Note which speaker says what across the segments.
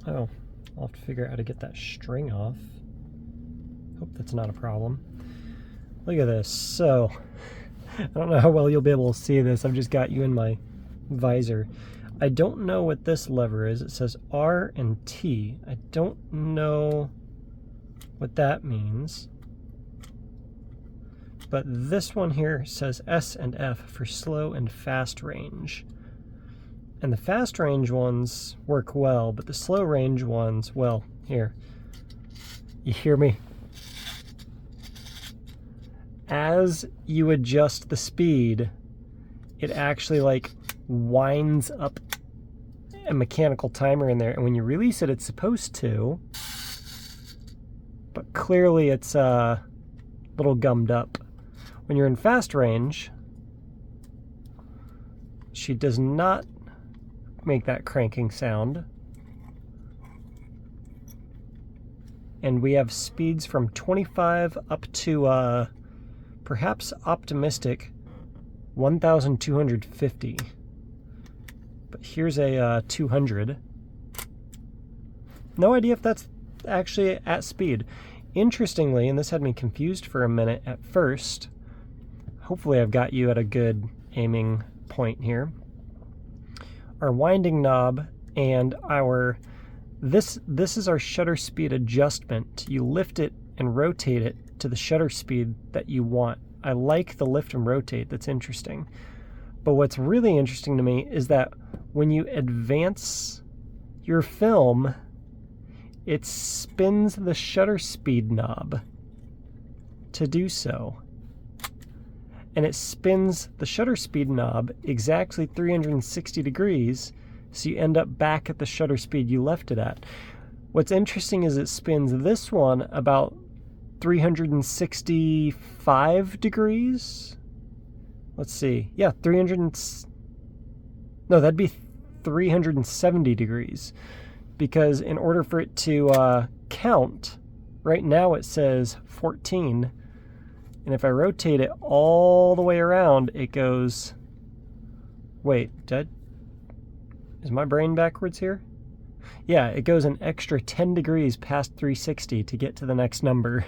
Speaker 1: Oh, I'll have to figure out how to get that string off. Hope that's not a problem. Look at this. So, I don't know how well you'll be able to see this. I've just got you in my visor. I don't know what this lever is. It says R and T. I don't know what that means. But this one here says S and F for slow and fast range. And the fast range ones work well, but the slow range ones, well, here. You hear me? As you adjust the speed, it actually like winds up a mechanical timer in there, and when you release it, it's supposed to, but clearly it's a little gummed up. When you're in fast range, she does not make that cranking sound. And we have speeds from 25 up to perhaps optimistic 1,250. But here's a 200. No idea if that's actually at speed. Interestingly, and this had me confused for a minute at first, hopefully I've got you at a good aiming point here. Our winding knob and our this is our shutter speed adjustment. You lift it and rotate it to the shutter speed that you want. I like the lift and rotate. That's interesting. But what's really interesting to me is that when you advance your film, it spins the shutter speed knob to do so. And it spins the shutter speed knob exactly 360 degrees, so you end up back at the shutter speed you left it at. What's interesting is it spins this one about 365 degrees. Let's see. Yeah, that'd be 370 degrees. Because in order for it to count, right now it says 14. And if I rotate it all the way around, it goes... Wait, is my brain backwards here? Yeah, it goes an extra 10 degrees past 360 to get to the next number.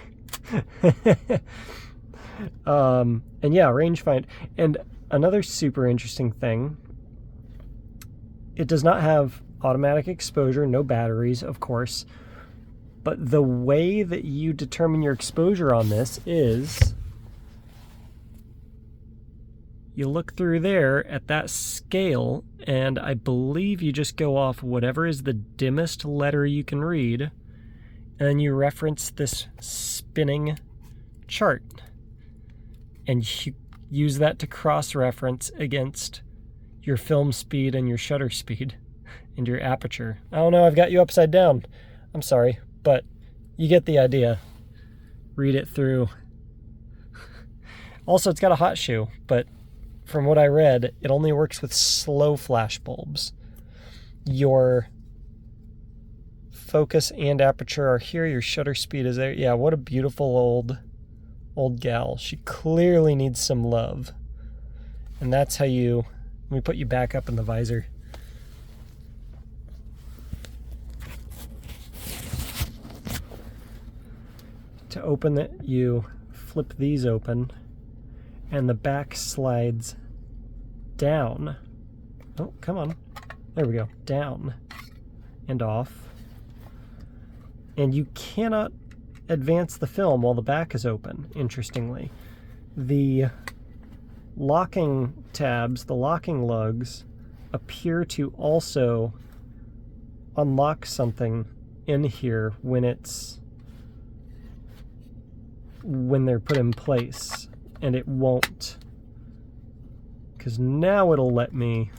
Speaker 1: And yeah, rangefinder. And another super interesting thing, it does not have automatic exposure, no batteries, of course. But the way that you determine your exposure on this is... you look through there at that scale, and I believe you just go off whatever is the dimmest letter you can read, and then you reference this spinning chart. And you use that to cross-reference against your film speed and your shutter speed and your aperture. I don't know, I've got you upside down. I'm sorry, but you get the idea. Read it through. Also, it's got a hot shoe, but from what I read, it only works with slow flash bulbs. Your focus and aperture are here. Your shutter speed is there. Yeah, what a beautiful old gal. She clearly needs some love. And that's how you... Let me put you back up in the visor. To open it, you flip these open, and the back slides down. Oh, come on. There we go. Down and off. And you cannot advance the film while the back is open, interestingly. The locking tabs, the locking lugs, appear to also unlock something in here when they're put in place. And it won't, because now it'll let me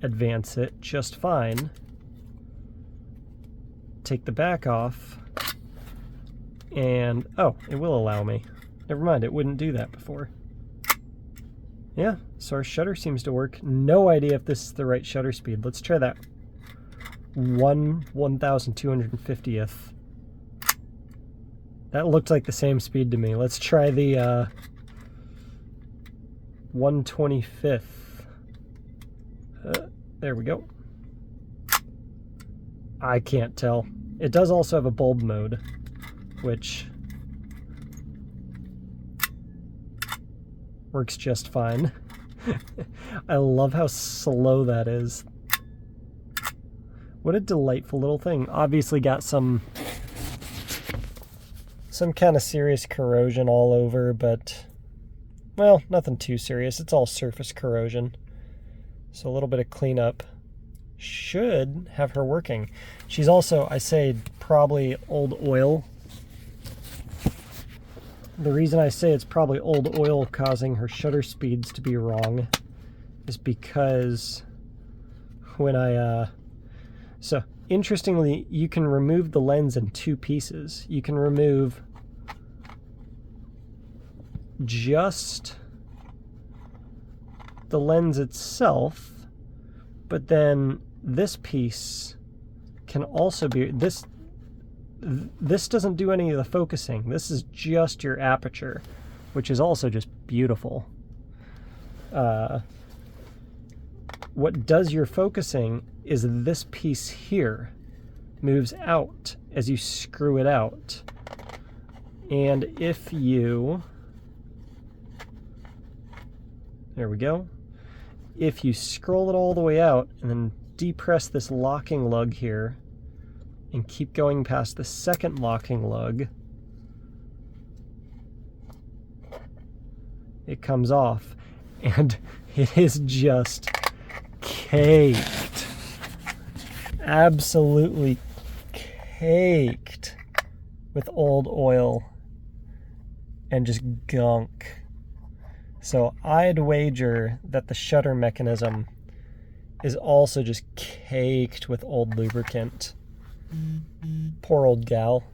Speaker 1: advance it just fine. Take the back off, and oh, it will allow me. Never mind, it wouldn't do that before. Yeah, so our shutter seems to work. No idea if this is the right shutter speed. Let's try that 1/1250th. That looked like the same speed to me. Let's try the 1/25th. There we go. I can't tell. It does also have a bulb mode, which works just fine. I love how slow that is. What a delightful little thing. Obviously got some kind of serious corrosion all over, but, well, nothing too serious. It's all surface corrosion. So a little bit of cleanup should have her working. She's also, I say, probably old oil. The reason I say it's probably old oil causing her shutter speeds to be wrong is because when so interestingly, you can remove the lens in two pieces. You can remove just the lens itself, but then this piece can also be, this doesn't do any of the focusing. This is just your aperture, which is also just beautiful. What does your focusing is this piece here moves out as you screw it out. And if you, there we go. If you scroll it all the way out and then depress this locking lug here and keep going past the second locking lug, it comes off, and it is just caked. Absolutely caked with old oil and just gunk. So I'd wager that the shutter mechanism is also just caked with old lubricant. Poor old gal.